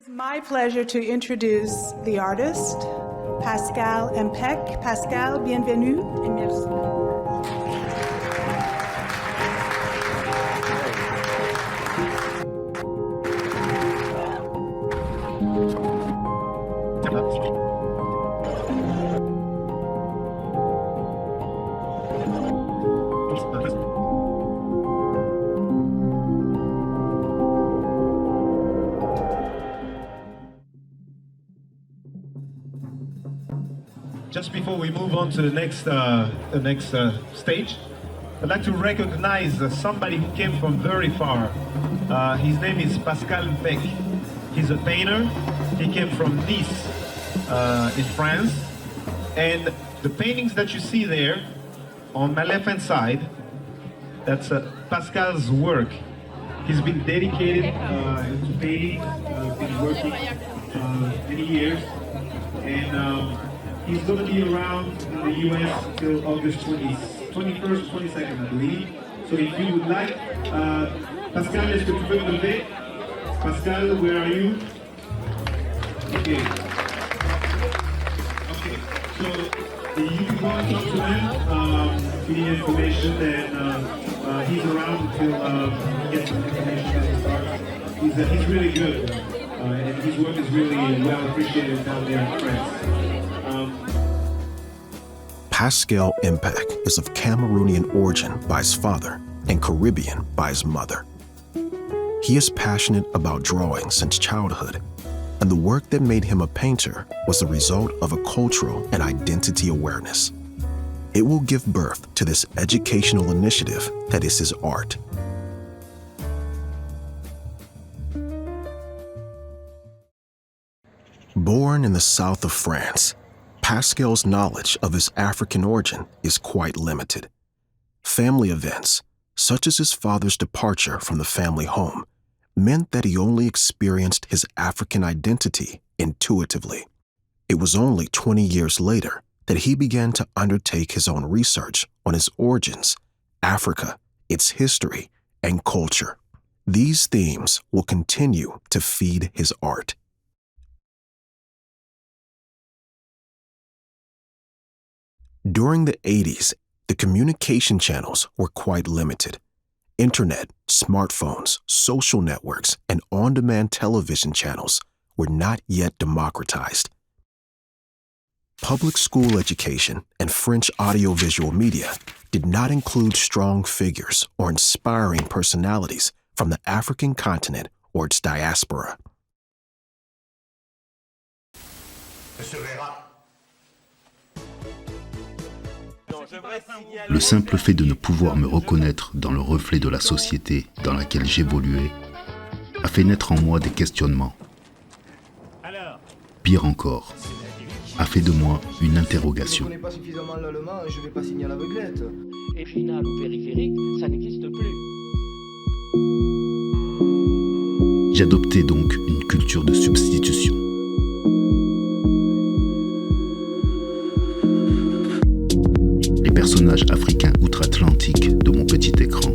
My pleasure to introduce the artist, Pascal Impec. Pascal, bienvenue et merci. Just before we move on to the next stage, I'd like to recognize somebody who came from very far. His name is Pascal Impec. He's a painter. He came from Nice in France. And the paintings that you see there on my left-hand side, that's Pascal's work. He's been dedicated to painting, been working many years. And he's going to be around in the US until August 21st, 22nd, I believe. So if you would like, Pascal, est-ce que tu peux me lever? Pascal, where are you? Okay. Okay. So you can go and talk to him, if you need information, and he's around until he gets some information at the start. He's really good, and his work is really well appreciated down there in France. Pascal Impec is of Cameroonian origin by his father and Caribbean by his mother. He is passionate about drawing since childhood, and the work that made him a painter was the result of a cultural and identity awareness. It will give birth to this educational initiative that is his art. Born in the south of France, Pascal's knowledge of his African origin is quite limited. Family events, such as his father's departure from the family home, meant that he only experienced his African identity intuitively. It was only 20 years later that he began to undertake his own research on his origins, Africa, its history, and culture. These themes will continue to feed his art. During the 80s, the communication channels were quite limited. Internet, smartphones, social networks, and on-demand television channels were not yet democratized. Public school education and French audiovisual media did not include strong figures or inspiring personalities from the African continent or its diaspora. Le simple fait de ne pouvoir me reconnaître dans le reflet de la société dans laquelle j'évoluais a fait naître en moi des questionnements. Pire encore, a fait de moi une interrogation. Je ne connais pas suffisamment l'allemand, je ne vais pas signer à l'aveuglette. Épinal ou périphérique, ça n'existe plus. J'adoptais donc une culture de substitution. Les personnages africains outre-Atlantique de mon petit écran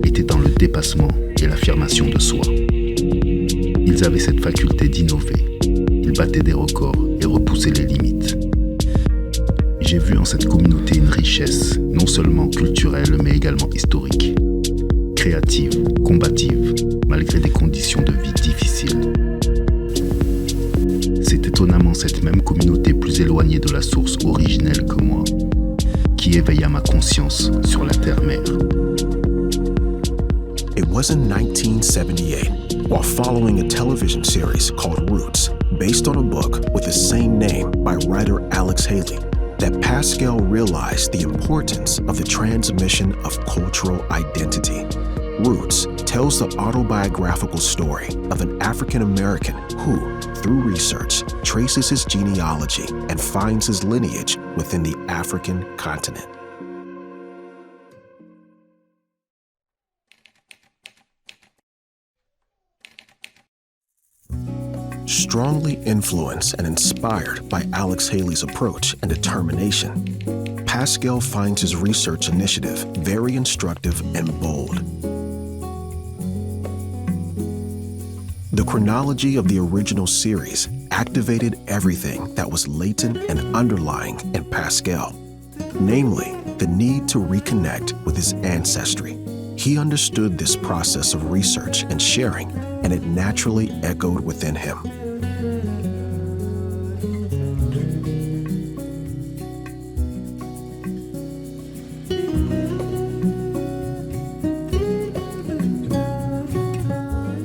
étaient dans le dépassement et l'affirmation de soi. Ils avaient cette faculté d'innover. Ils battaient des records et repoussaient les limites. J'ai vu en cette communauté une richesse, non seulement culturelle, mais également historique. Créative, combative, malgré des conditions de vie difficiles. C'est étonnamment cette même communauté plus éloignée de la source originelle que moi qui éveilla ma conscience sur la terre-mère. It was in 1978, while following a television series called Roots, based on a book with the same name by writer Alex Haley, that Pascal realized the importance of the transmission of cultural identity. Roots tells the autobiographical story of an African American who, through research, traces his genealogy and finds his lineage within the African continent. Strongly influenced and inspired by Alex Haley's approach and determination, Pascal finds his research initiative very instructive and bold. The The chronology of the original series activated everything that was latent and underlying in Pascal, namely the need to reconnect with his ancestry. He understood this process of research and sharing, and it naturally echoed within him.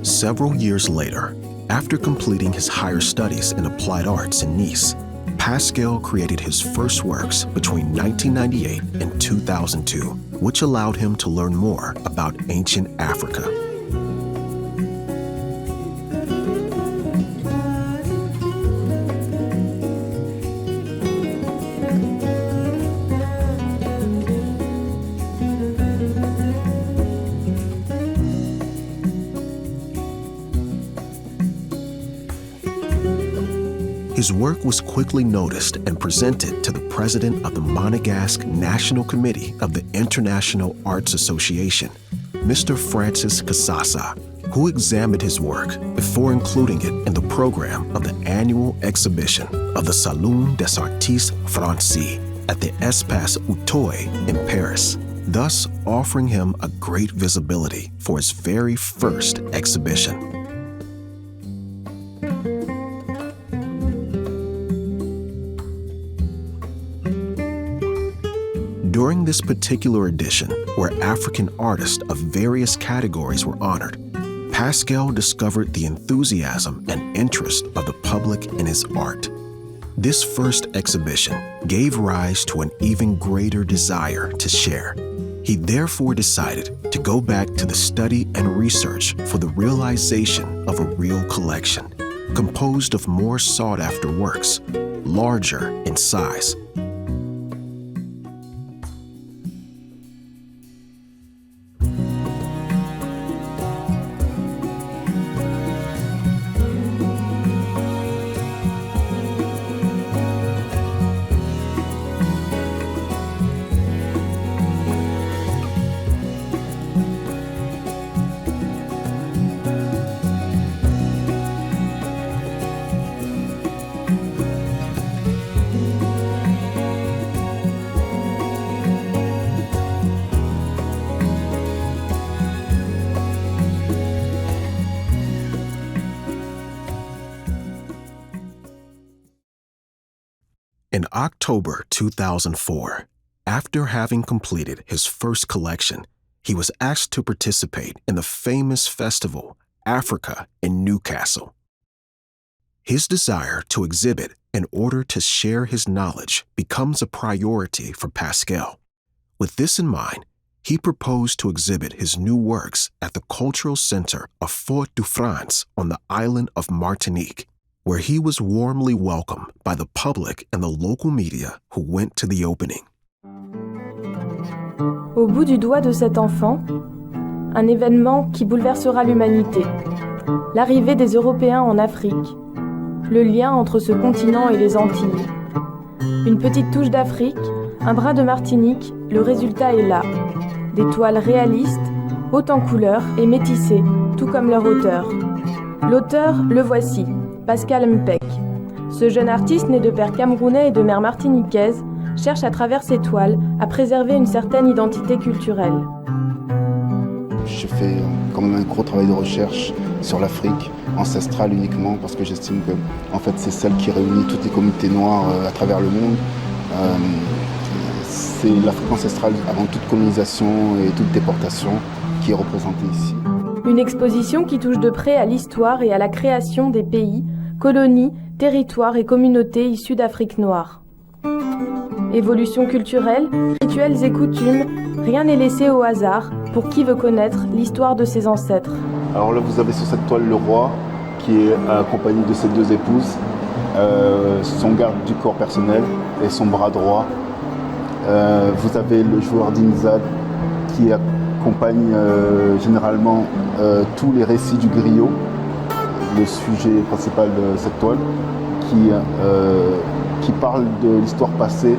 Several years later, after completing his higher studies in applied arts in Nice, Pascal created his first works between 1998 and 2002, which allowed him to learn more about ancient Africa. His work was quickly noticed and presented to the president of the Monegasque National Committee of the International Arts Association, Mr. Francis Kasasa, who examined his work before including it in the program of the annual exhibition of the Salon des Artistes Français at the Espace Auteuil in Paris, thus offering him a great visibility for his very first exhibition. During this particular edition, where African artists of various categories were honored, Pascal discovered the enthusiasm and interest of the public in his art. This first exhibition gave rise to an even greater desire to share. He therefore decided to go back to the study and research for the realization of a real collection, composed of more sought-after works, larger in size. In October 2004, after having completed his first collection, he was asked to participate in the famous festival, Africa, in Newcastle. His desire to exhibit in order to share his knowledge becomes a priority for Pascal. With this in mind, he proposed to exhibit his new works at the Cultural Center of Fort-de-France on the island of Martinique, where he was warmly welcomed by the public and the local media who went to the opening. Au bout du doigt de cet enfant, un événement qui bouleversera l'humanité. L'arrivée des Européens en Afrique. Le lien entre ce continent et les Antilles. Une petite touche d'Afrique, un brin de Martinique, le résultat est là. Des toiles réalistes, hautes en couleurs et métissées, tout comme leur auteur. L'auteur, le voici, Pascal Mpek. Ce jeune artiste né de père camerounais et de mère martiniquaise cherche à travers ses toiles à préserver une certaine identité culturelle. J'ai fait quand même un gros travail de recherche sur l'Afrique ancestrale uniquement parce que j'estime que en fait, c'est celle qui réunit toutes les communautés noires à travers le monde. C'est l'Afrique ancestrale avant toute colonisation et toute déportation qui est représentée ici. Une exposition qui touche de près à l'histoire et à la création des pays, colonies, territoires et communautés issus d'Afrique noire. Évolution culturelle, rituels et coutumes, rien n'est laissé au hasard pour qui veut connaître l'histoire de ses ancêtres. Alors là, vous avez sur cette toile le roi qui est accompagné de ses deux épouses, son garde du corps personnel et son bras droit. Vous avez le joueur d'Inzad qui accompagne généralement tous les récits du griot, le sujet principal de cette toile, qui parle de l'histoire passée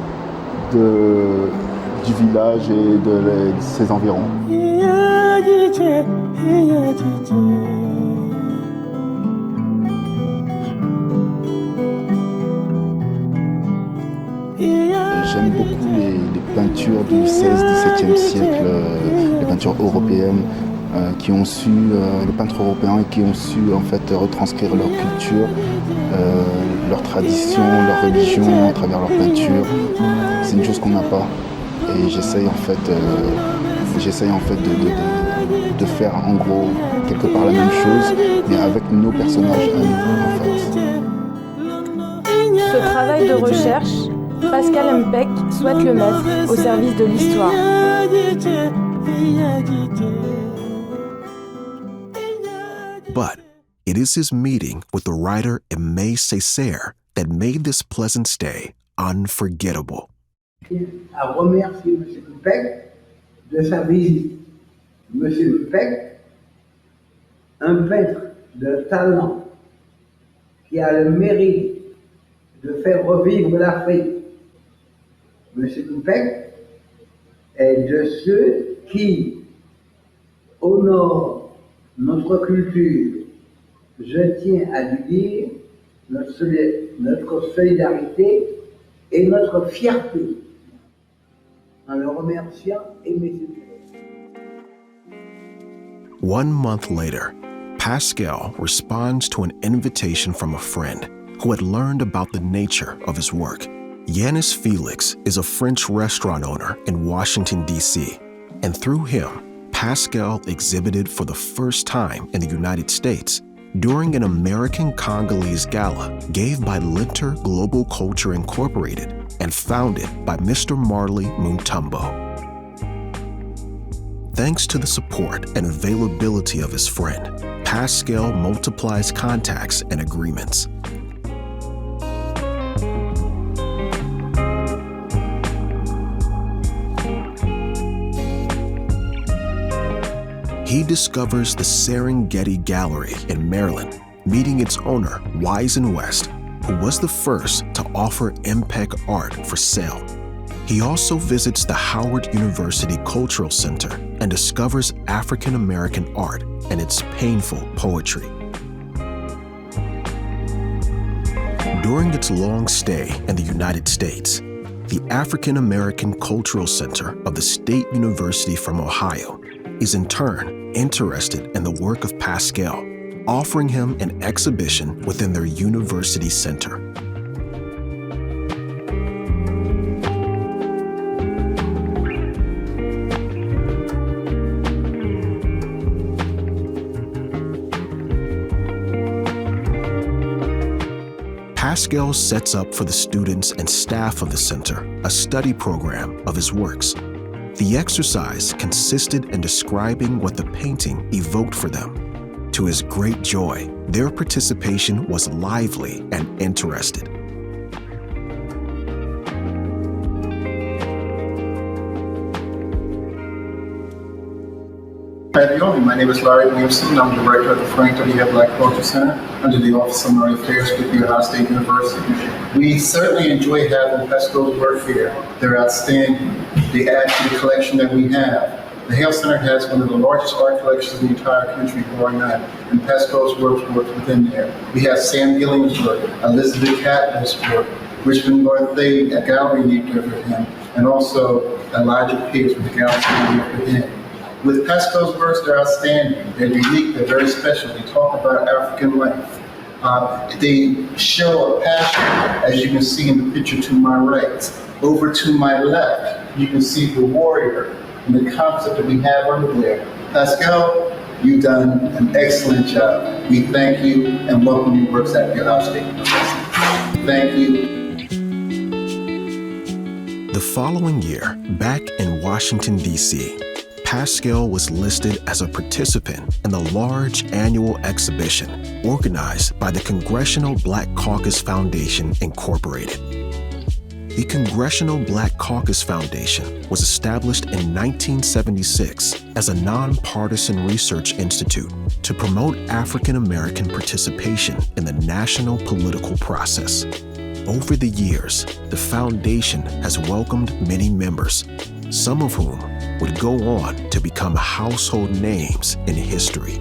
du village et de ses environs. peintures du 16-17e siècle, les peintures européennes, les peintres européens qui ont su en fait retranscrire leur culture, leur tradition, leur religion à travers leur peinture. C'est une chose qu'on n'a pas. Et j'essaye en fait de faire en gros quelque part la même chose, mais avec nos personnages à nous en fait. Ce travail de recherche, Pascal Mpek souhaite le mettre au service de l'histoire. But it is his meeting with the writer Aimé Césaire that made this pleasant stay unforgettable. À remercier M. Mpek de sa visite. M. Mpek, un peintre de talent qui a le mérite de faire revivre l'Afrique. M. Mpek est de ceux qui honorent notre culture. Je tiens à lui dire notre solidarité et notre fierté en le remerciant et mes 1 month later, Pascal responds to an invitation from a friend who had learned about the nature of his work. Yanis Felix is a French restaurant owner in Washington, D.C., and through him, Pascal exhibited for the first time in the United States during an American Congolese gala gave by Linter Global Culture Incorporated and founded by Mr. Marley Muntumbo. Thanks to the support and availability of his friend, Pascal multiplies contacts and agreements. He discovers the Serengeti Gallery in Maryland, meeting its owner, Wisen West, who was the first to offer Mpek art for sale. He also visits the Howard University Cultural Center and discovers African American art and its painful poetry. During its long stay in the United States, the African American Cultural Center of the State University from Ohio is in turn interested in the work of Pascal, offering him an exhibition within their university center. Pascal sets up for the students and staff of the center a study program of his works. The exercise consisted in describing what the painting evoked for them. To his great joy, their participation was lively and interested. My name is Larry Williamson. I'm the director of the Frank W. Black Culture Center under the Office of Minority Affairs with the Ohio State University. We certainly enjoy having Pascal's work here. They're outstanding. They add to the collection that we have. The Hale Center has one of the largest art collections in the entire country, bar none, and Pascal's works within there. We have Sam Gilling's work, Elizabeth Catmull's work, Richmond Northey, a gallery named after him, and also Elijah Pierce with the gallery named after him. With Pascal's works, they're outstanding. They're unique. They're very special. They talk about African life. They show a passion, as you can see in the picture to my right. Over to my left, you can see the warrior and the concept that we have under there. Pascal, you've done an excellent job. We thank you and welcome your works at the Ohio State University. Thank you. The following year, back in Washington, D.C., Pascal was listed as a participant in the large annual exhibition organized by the Congressional Black Caucus Foundation, Incorporated. The Congressional Black Caucus Foundation was established in 1976 as a nonpartisan research institute to promote African American participation in the national political process. Over the years, the foundation has welcomed many members, some of whom would go on to become household names in history.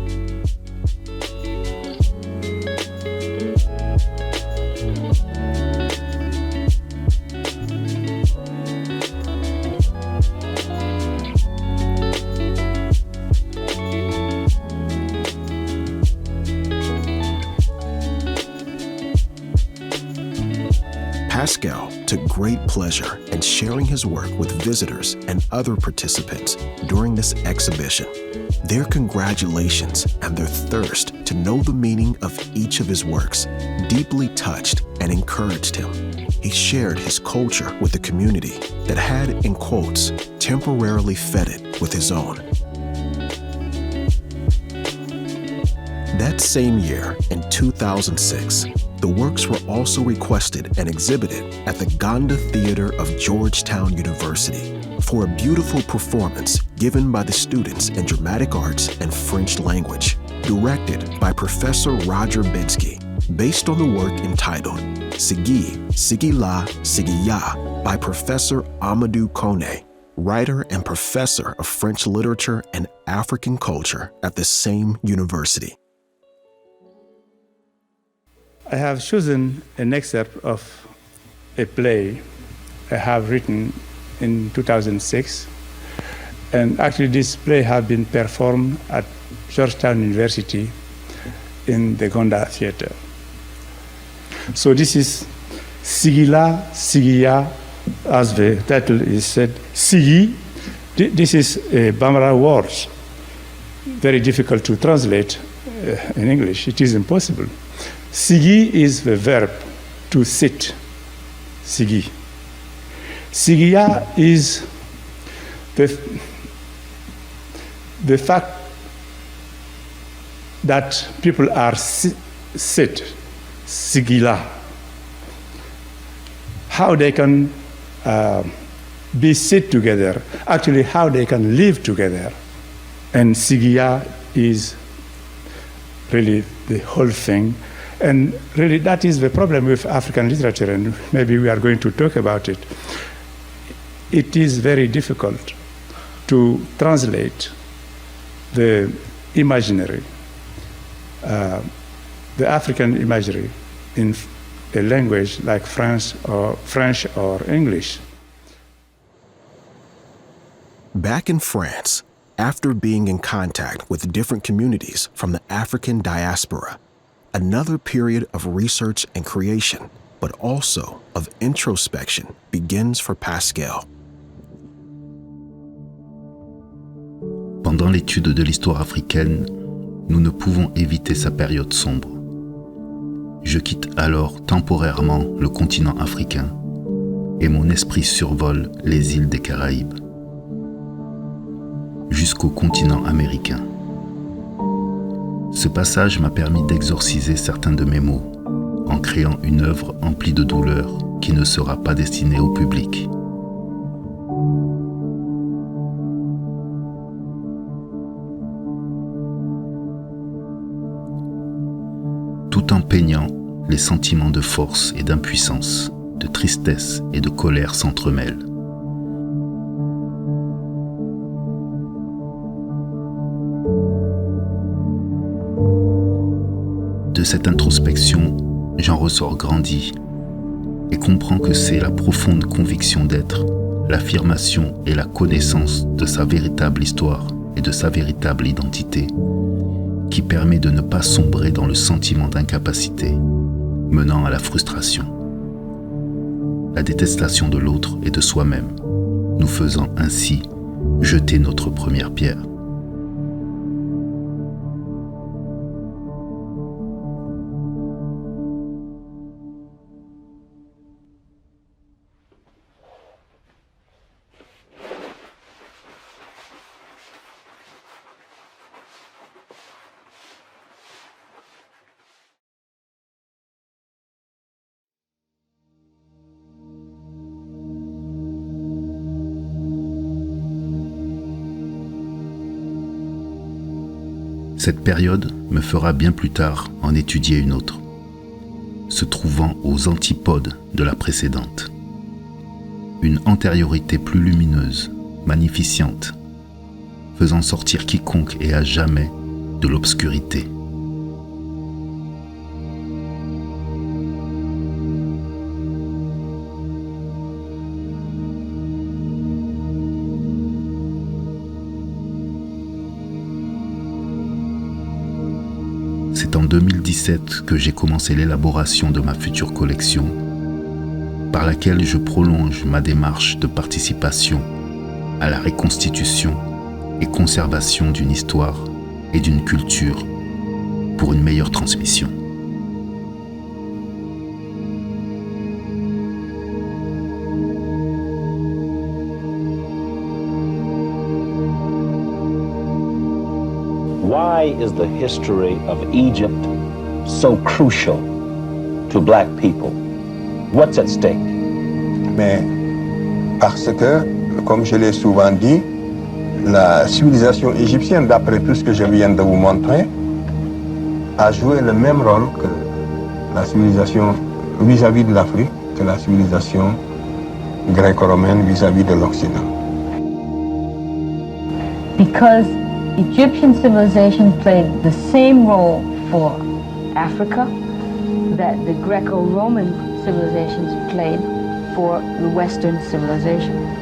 Pascal took great pleasure in sharing his work with visitors and other participants during this exhibition. Their congratulations and their thirst to know the meaning of each of his works deeply touched and encouraged him. He shared his culture with the community that had, in quotes, temporarily fed it with his own. That same year, in 2006, the works were also requested and exhibited at the Ganda Theater of Georgetown University for a beautiful performance given by the students in dramatic arts and French language, directed by Professor Roger Bensky, based on the work entitled Sigi, Sigila, Sigiya by Professor Amadou Kone, writer and professor of French literature and African culture at the same university. I have chosen an excerpt of a play I have written in 2006. And actually this play has been performed at Georgetown University in the Ganda Theater. So this is Sigila, Sigiya, as the title is said. Sigi, this is a Bambara word, very difficult to translate in English. It is impossible. Sigi is the verb to sit, Sigi. Sigiya is the fact that people are sit, Sigila. How they can be sit together, actually how they can live together. And Sigiya is really the whole thing. And really that is the problem with African literature, and maybe we are going to talk about it. It is very difficult to translate the imaginary, the African imagery in a language like French or English. Back in France, after being in contact with different communities from the African diaspora, another period of research and creation, but also of introspection, begins for Pascal. Pendant l'étude de l'histoire africaine, nous ne pouvons éviter sa période sombre. Je quitte alors temporairement le continent africain et mon esprit survole les îles des Caraïbes jusqu'au continent américain. Ce passage m'a permis d'exorciser certains de mes maux en créant une œuvre emplie de douleur qui ne sera pas destinée au public. Tout en peignant, les sentiments de force et d'impuissance, de tristesse et de colère s'entremêlent. De cette introspection, j'en ressors grandi et comprends que c'est la profonde conviction d'être, l'affirmation et la connaissance de sa véritable histoire et de sa véritable identité qui permet de ne pas sombrer dans le sentiment d'incapacité, menant à la frustration, la détestation de l'autre et de soi-même, nous faisant ainsi jeter notre première pierre. Cette période me fera bien plus tard en étudier une autre, se trouvant aux antipodes de la précédente. Une antériorité plus lumineuse, magnificente, faisant sortir quiconque et à jamais de l'obscurité. C'est en 2017 que j'ai commencé l'élaboration de ma future collection, par laquelle je prolonge ma démarche de participation à la reconstitution et conservation d'une histoire et d'une culture pour une meilleure transmission. Why is the history of Egypt so crucial to black people? What's at stake? Mais parce que, comme je l'ai souvent dit, la civilisation égyptienne, d'après tout ce que je viens de vous montrer, a joué le même rôle que la civilisation vis-à-vis de l'Afrique, que la civilisation gréco-romaine vis-à-vis de l'Occident. Because Egyptian civilization played the same role for Africa that the Greco-Roman civilizations played for the Western civilization.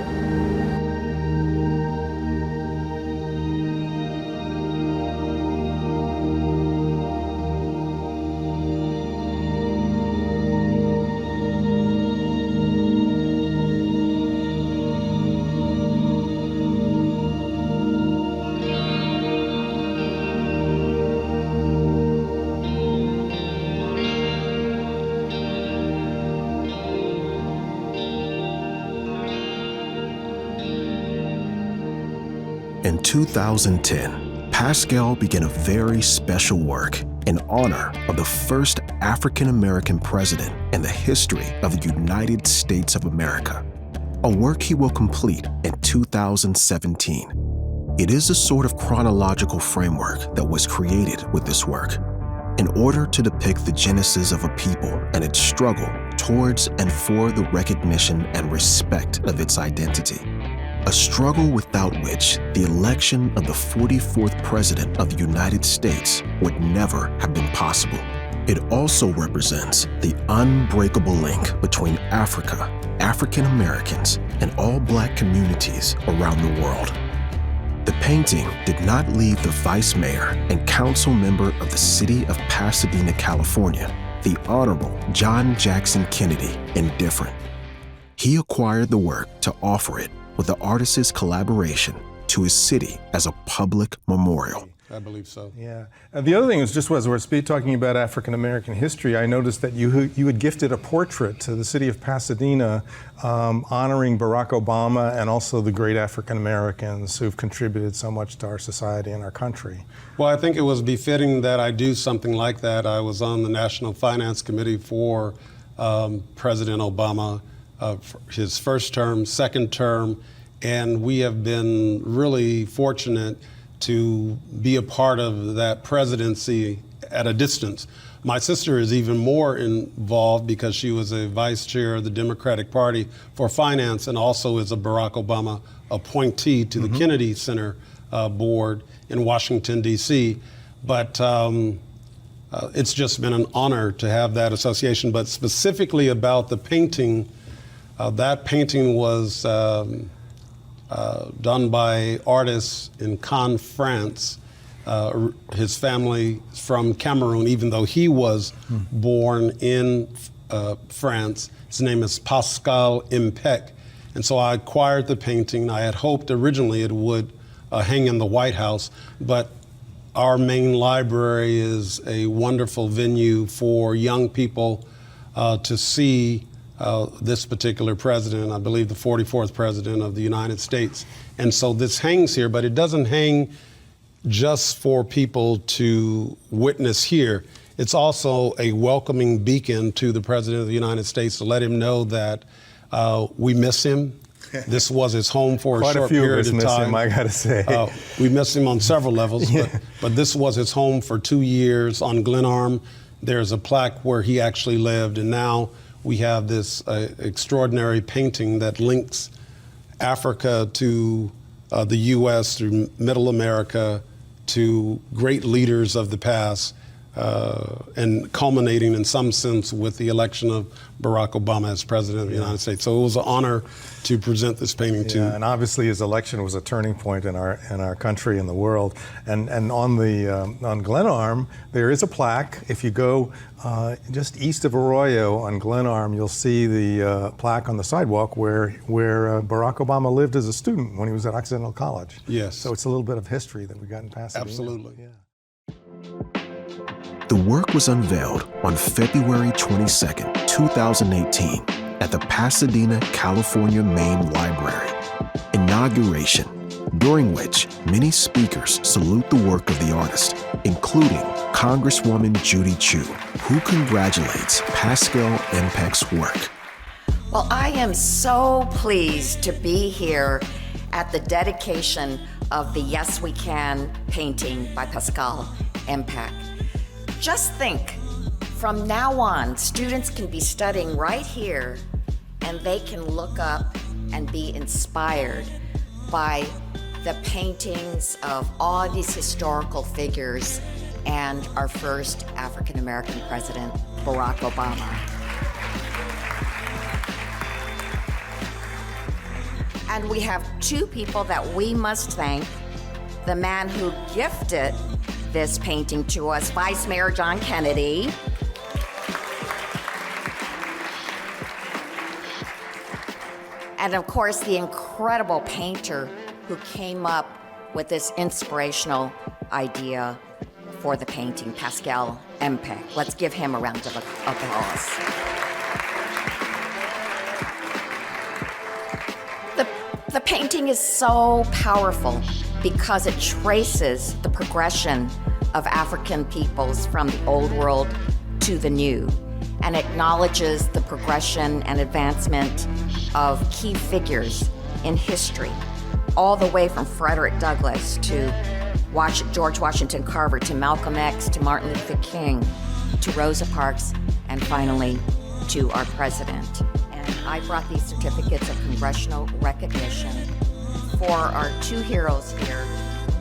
In 2010, Pascal began a very special work in honor of the first African-American president in the history of the United States of America, a work he will complete in 2017. It is a sort of chronological framework that was created with this work in order to depict the genesis of a people and its struggle towards and for the recognition and respect of its identity. A struggle without which the election of the 44th President of the United States would never have been possible. It also represents the unbreakable link between Africa, African Americans, and all Black communities around the world. The painting did not leave the Vice Mayor and Council Member of the City of Pasadena, California, the Honorable John Jackson Kennedy, indifferent. He acquired the work to offer it with the artist's collaboration to his city as a public memorial. I believe so. Yeah. The other thing was just as we're talking about African American history, I noticed that you had gifted a portrait to the city of Pasadena honoring Barack Obama and also the great African Americans who've contributed so much to our society and our country. Well, I think it was befitting that I do something like that. I was on the National Finance Committee for President Obama, his first term, second term, and we have been really fortunate to be a part of that presidency at a distance. My sister is even more involved because she was a vice chair of the Democratic Party for Finance and also is a Barack Obama appointee to the Kennedy Center board in Washington, D.C. But it's just been an honor to have that association. But specifically about the painting, that painting was done by artists in Cannes, France. His family from Cameroon, even though he was born in France. His name is Pascal Impec. And so I acquired the painting. I had hoped originally it would hang in the White House, but our main library is a wonderful venue for young people to see this particular president, I believe the 44th president of the United States. And so this hangs here, but it doesn't hang just for people to witness here. It's also a welcoming beacon to the president of the United States to let him know that we miss him. This was his home for a short period of time. Miss him, I gotta say. We miss him on several levels, Yeah. but this was his home for 2 years on Glenarm. There's a plaque where he actually lived, and now we have this extraordinary painting that links Africa to the U.S., through Middle America, to great leaders of the past. and culminating in some sense with the election of Barack Obama as president of the United States. So it was an honor to present this painting to. Yeah, and obviously his election was a turning point in our country and the world. And on Glenarm there is a plaque. If you go just east of Arroyo on Glenarm, you'll see the plaque on the sidewalk where Barack Obama lived as a student when he was at Occidental College. Yes. So it's a little bit of history that we got in Pasadena. Absolutely. Yeah. The work was unveiled on February 22, 2018 at the Pasadena, California Main Library. Inauguration, during which many speakers salute the work of the artist, including Congresswoman Judy Chu, who congratulates Pascal Mpek's work. Well, I am so pleased to be here at the dedication of the Yes We Can painting by Pascal Mpek. Just think, from now on, students can be studying right here and they can look up and be inspired by the paintings of all these historical figures and our first African-American president, Barack Obama. And we have two people that we must thank. The man who gifted this painting to us, Vice Mayor John Kennedy. And of course, the incredible painter who came up with this inspirational idea for the painting, Pascal Mpek. Let's give him a round of applause. The painting is so powerful because it traces the progression of African peoples from the old world to the new, and acknowledges the progression and advancement of key figures in history, all the way from Frederick Douglass to George Washington Carver, to Malcolm X, to Martin Luther King, to Rosa Parks, and finally to our president. And I brought these certificates of congressional recognition for our two heroes here,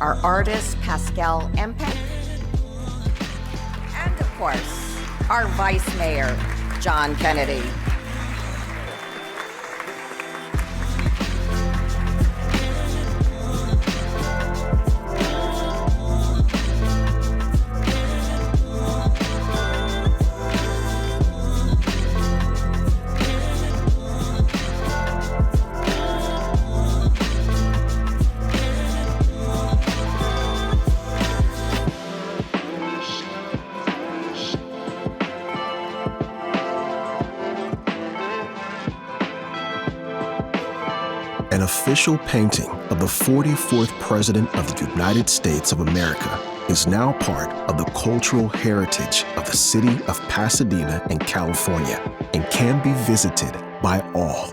our artist Pascal Mpek, and of course, our Vice Mayor, John Kennedy. An official painting of the 44th President of the United States of America is now part of the cultural heritage of the city of Pasadena in California and can be visited by all.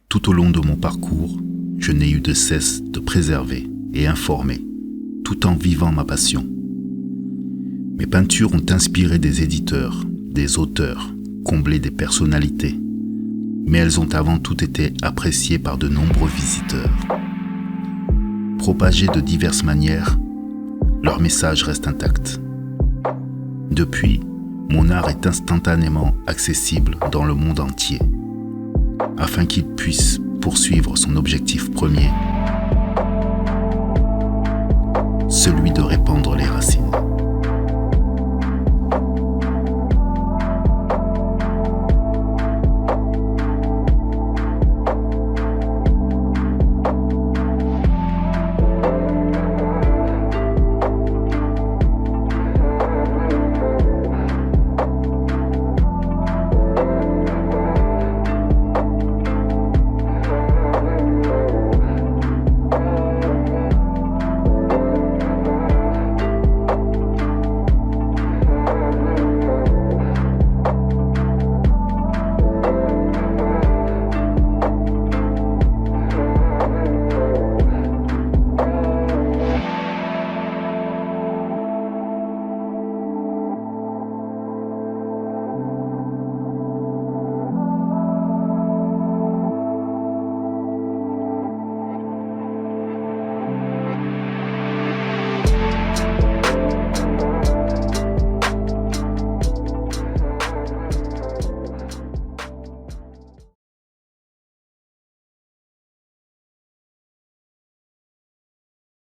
Tout au long de mon parcours, je n'ai eu de cesse de préserver et informer, tout en vivant ma passion. Mes peintures ont inspiré des éditeurs, des auteurs, comblé des personnalités, mais elles ont avant tout été appréciées par de nombreux visiteurs. Propagées de diverses manières, leur message reste intact. Depuis, mon art est instantanément accessible dans le monde entier, afin qu'il puisse poursuivre son objectif premier, celui de répandre les racines.